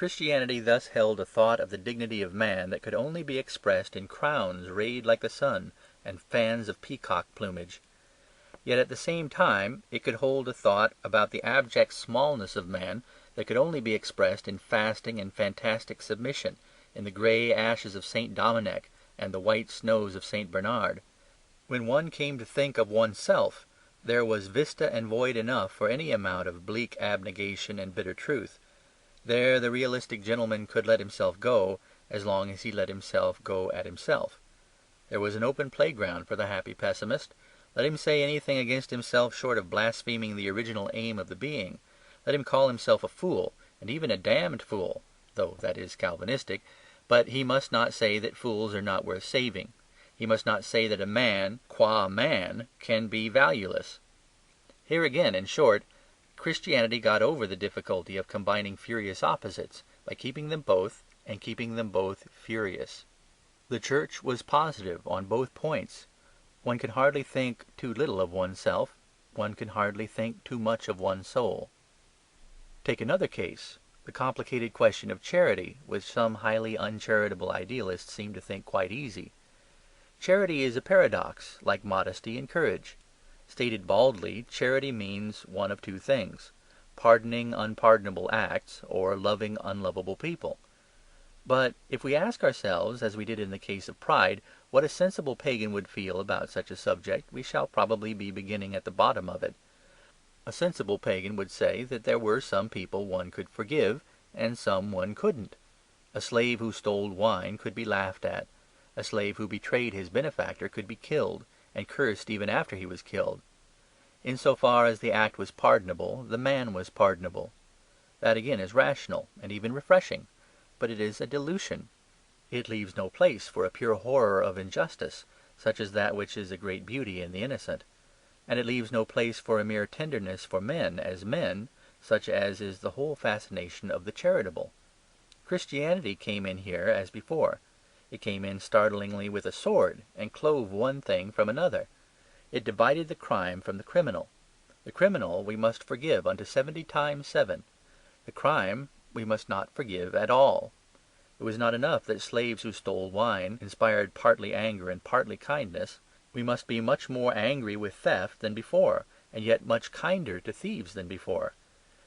Christianity thus held a thought of the dignity of man that could only be expressed in crowns rayed like the sun and fans of peacock plumage. Yet at the same time it could hold a thought about the abject smallness of man that could only be expressed in fasting and fantastic submission, in the grey ashes of St. Dominic and the white snows of St. Bernard. When one came to think of oneself, there was vista and void enough for any amount of bleak abnegation and bitter truth. There the realistic gentleman could let himself go, as long as he let himself go at himself. There was an open playground for the happy pessimist. Let him say anything against himself short of blaspheming the original aim of the being. Let him call himself a fool, and even a damned fool, though that is Calvinistic, but he must not say that fools are not worth saving. He must not say that a man, qua man, can be valueless. Here again, in short, Christianity got over the difficulty of combining furious opposites, by keeping them both, and keeping them both furious. The Church was positive on both points. One can hardly think too little of oneself; one can hardly think too much of one's soul. Take another case, the complicated question of charity, which some highly uncharitable idealists seem to think quite easy. Charity is a paradox, like modesty and courage. Stated baldly, charity means one of two things: pardoning unpardonable acts, or loving unlovable people. But if we ask ourselves, as we did in the case of pride, what a sensible pagan would feel about such a subject, we shall probably be beginning at the bottom of it. A sensible pagan would say that there were some people one could forgive, and some one couldn't. A slave who stole wine could be laughed at. A slave who betrayed his benefactor could be killed, and cursed even after he was killed. In so far as the act was pardonable, the man was pardonable. That again is rational, and even refreshing. But it is a dilution. It leaves no place for a pure horror of injustice, such as that which is a great beauty in the innocent. And it leaves no place for a mere tenderness for men as men, such as is the whole fascination of the charitable. Christianity came in here as before. It came in startlingly with a sword, and clove one thing from another. It divided the crime from the criminal. The criminal we must forgive unto 70 times 7. The crime we must not forgive at all. It was not enough that slaves who stole wine inspired partly anger and partly kindness. We must be much more angry with theft than before, and yet much kinder to thieves than before.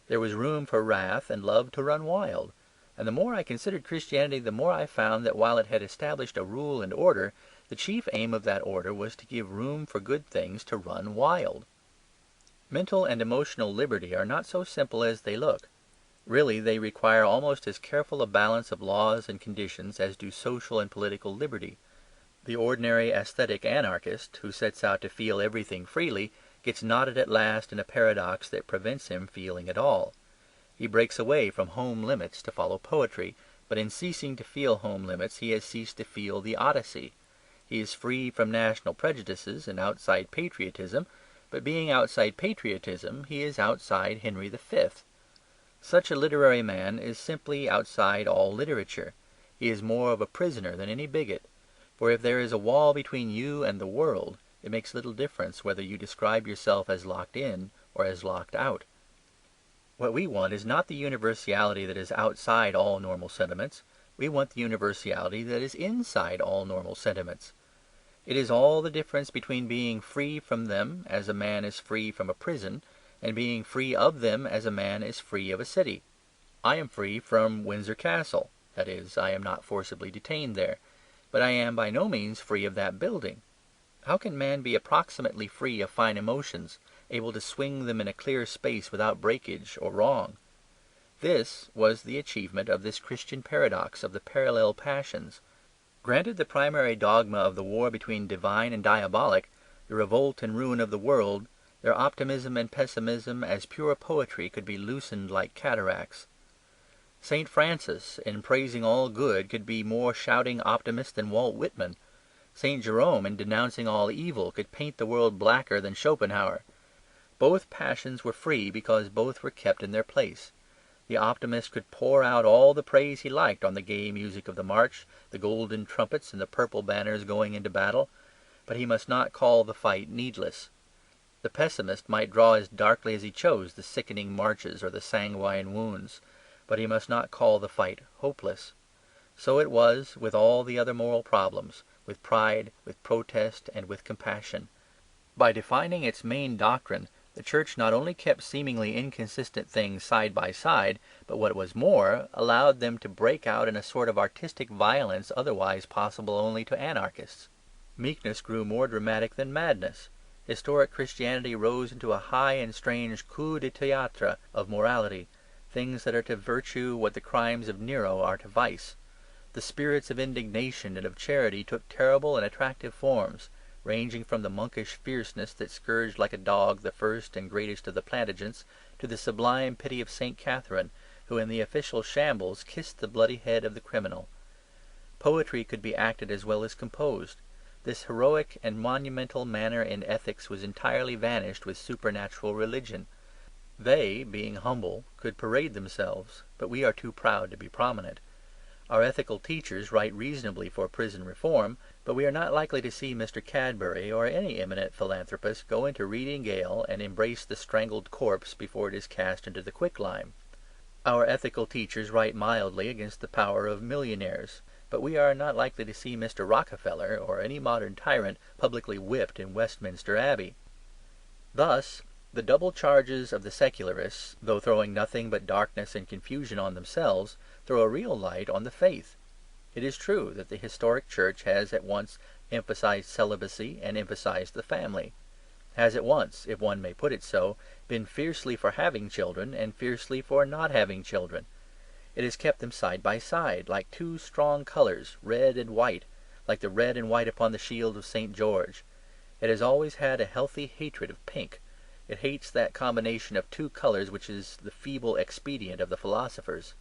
There was room for wrath and love to run wild. And the more I considered Christianity, the more I found that while it had established a rule and order, the chief aim of that order was to give room for good things to run wild. Mental and emotional liberty are not so simple as they look. Really they require almost as careful a balance of laws and conditions as do social and political liberty. The ordinary aesthetic anarchist, who sets out to feel everything freely, gets knotted at last in a paradox that prevents him feeling at all. He breaks away from home limits to follow poetry, but in ceasing to feel home limits he has ceased to feel the Odyssey. He is free from national prejudices and outside patriotism, but being outside patriotism he is outside Henry V. Such a literary man is simply outside all literature. He is more of a prisoner than any bigot. For if there is a wall between you and the world, it makes little difference whether you describe yourself as locked in or as locked out. What we want is not the universality that is outside all normal sentiments. We want the universality that is inside all normal sentiments. It is all the difference between being free from them as a man is free from a prison, and being free of them as a man is free of a city. I am free from Windsor Castle; that is, I am not forcibly detained there. But I am by no means free of that building. How can man be approximately free of fine emotions, able to swing them in a clear space without breakage or wrong? This was the achievement of this Christian paradox of the parallel passions. Granted the primary dogma of the war between divine and diabolic, the revolt and ruin of the world, their optimism and pessimism as pure poetry could be loosened like cataracts. St. Francis, in praising all good, could be more shouting optimist than Walt Whitman. St. Jerome, in denouncing all evil, could paint the world blacker than Schopenhauer. Both passions were free because both were kept in their place. The optimist could pour out all the praise he liked on the gay music of the march, the golden trumpets and the purple banners going into battle, but he must not call the fight needless. The pessimist might draw as darkly as he chose the sickening marches or the sanguine wounds. but he must not call the fight hopeless. So it was with all the other moral problems, with pride, with protest, and with compassion. By defining its main doctrine, the Church not only kept seemingly inconsistent things side by side, but what was more, allowed them to break out in a sort of artistic violence otherwise possible only to anarchists. Meekness grew more dramatic than madness. Historic Christianity rose into a high and strange coup de théâtre of morality, things that are to virtue what the crimes of Nero are to vice. The spirits of indignation and of charity took terrible and attractive forms, ranging from the monkish fierceness that scourged like a dog the first and greatest of the Plantagenets, to the sublime pity of St. Catherine, who in the official shambles kissed the bloody head of the criminal. Poetry could be acted as well as composed. This heroic and monumental manner in ethics was entirely vanished with supernatural religion. They, being humble, could parade themselves, but we are too proud to be prominent. Our ethical teachers write reasonably for prison reform, but we are not likely to see Mr. Cadbury or any eminent philanthropist go into Reading Gaol and embrace the strangled corpse before it is cast into the quicklime. Our ethical teachers write mildly against the power of millionaires, but we are not likely to see Mr. Rockefeller or any modern tyrant publicly whipped in Westminster Abbey. Thus the double charges of the secularists, though throwing nothing but darkness and confusion on themselves, throw a real light on the faith. It is true that the historic Church has at once emphasized celibacy and emphasized the family; has at once, if one may put it so, been fiercely for having children and fiercely for not having children. It has kept them side by side, like two strong colours, red and white, like the red and white upon the shield of St. George. It has always had a healthy hatred of pink. It hates that combination of two colours which is the feeble expedient of the philosophers.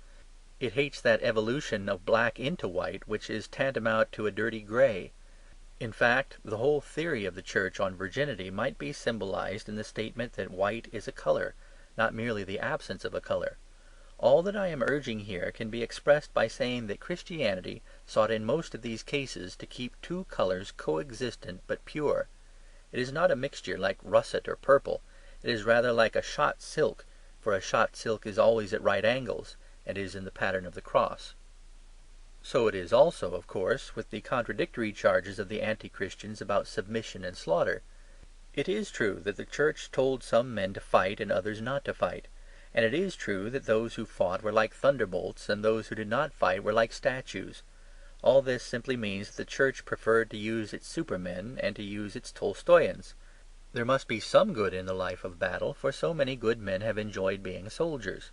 It hates that evolution of black into white which is tantamount to a dirty grey. In fact, the whole theory of the Church on virginity might be symbolized in the statement that white is a colour, not merely the absence of a colour. All that I am urging here can be expressed by saying that Christianity sought in most of these cases to keep two colours coexistent but pure. It is not a mixture like russet or purple; it is rather like a shot silk, for a shot silk is always at right angles, and is in the pattern of the cross. So it is also, of course, with the contradictory charges of the anti-Christians about submission and slaughter. It is true that the Church told some men to fight and others not to fight; and it is true that those who fought were like thunderbolts, and those who did not fight were like statues. All this simply means that the Church preferred to use its supermen and to use its Tolstoyans. There must be some good in the life of battle, for so many good men have enjoyed being soldiers.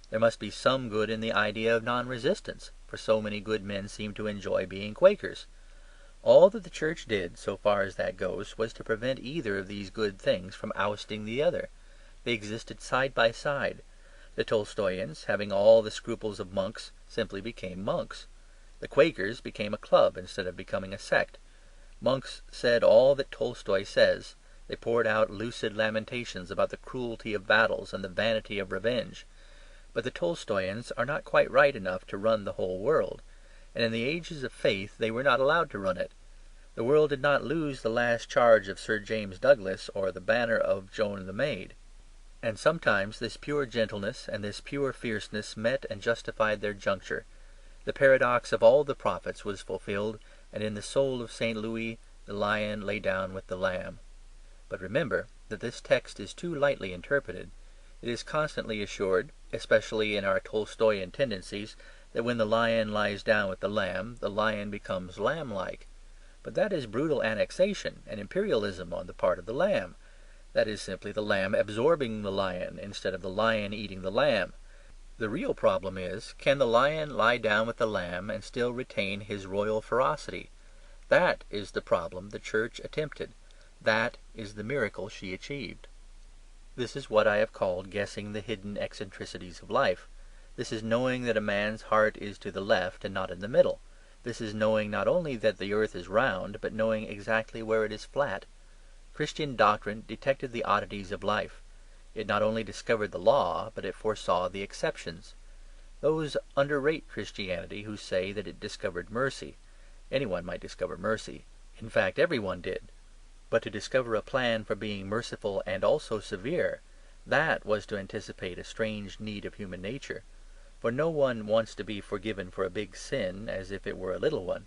There must be some good in the idea of non-resistance, for so many good men seem to enjoy being Quakers. All that the Church did, so far as that goes, was to prevent either of these good things from ousting the other. They existed side by side. The Tolstoyans, having all the scruples of monks, simply became monks. The Quakers became a club instead of becoming a sect. Monks said all that Tolstoy says. They poured out lucid lamentations about the cruelty of battles and the vanity of revenge. But the Tolstoyans are not quite right enough to run the whole world; and in the ages of faith they were not allowed to run it. The world did not lose the last charge of Sir James Douglas or the banner of Joan the Maid. And sometimes this pure gentleness and this pure fierceness met and justified their juncture. The paradox of all the prophets was fulfilled, and in the soul of St. Louis the lion lay down with the lamb. But remember that this text is too lightly interpreted. It is constantly assured, especially in our Tolstoyan tendencies, that when the lion lies down with the lion becomes lamb-like. But that is brutal annexation and imperialism on the part of the lamb. That is simply the lamb absorbing the lion, instead of the lion eating the lamb. The real problem is, can the lion lie down with the lamb and still retain his royal ferocity? That is the problem the Church attempted. That is the miracle she achieved. This is what I have called guessing the hidden eccentricities of life. This is knowing that a man's heart is to the left and not in the middle. This is knowing not only that the earth is round, but knowing exactly where it is flat. Christian doctrine detected the oddities of life. It not only discovered the law, but it foresaw the exceptions. Those underrate Christianity who say that it discovered mercy. Anyone might discover mercy. In fact, everyone did. But to discover a plan for being merciful and also severe, that was to anticipate a strange need of human nature. For no one wants to be forgiven for a big sin as if it were a little one.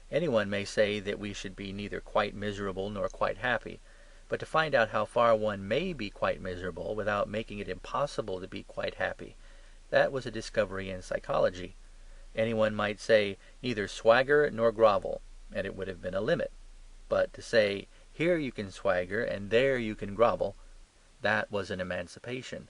Any one may say that we should be neither quite miserable nor quite happy. But to find out how far one may be quite miserable without making it impossible to be quite happy, that was a discovery in psychology. Any one might say, "Neither swagger nor grovel," and it would have been a limit. But to say, "Here you can swagger and there you can grovel," that was an emancipation.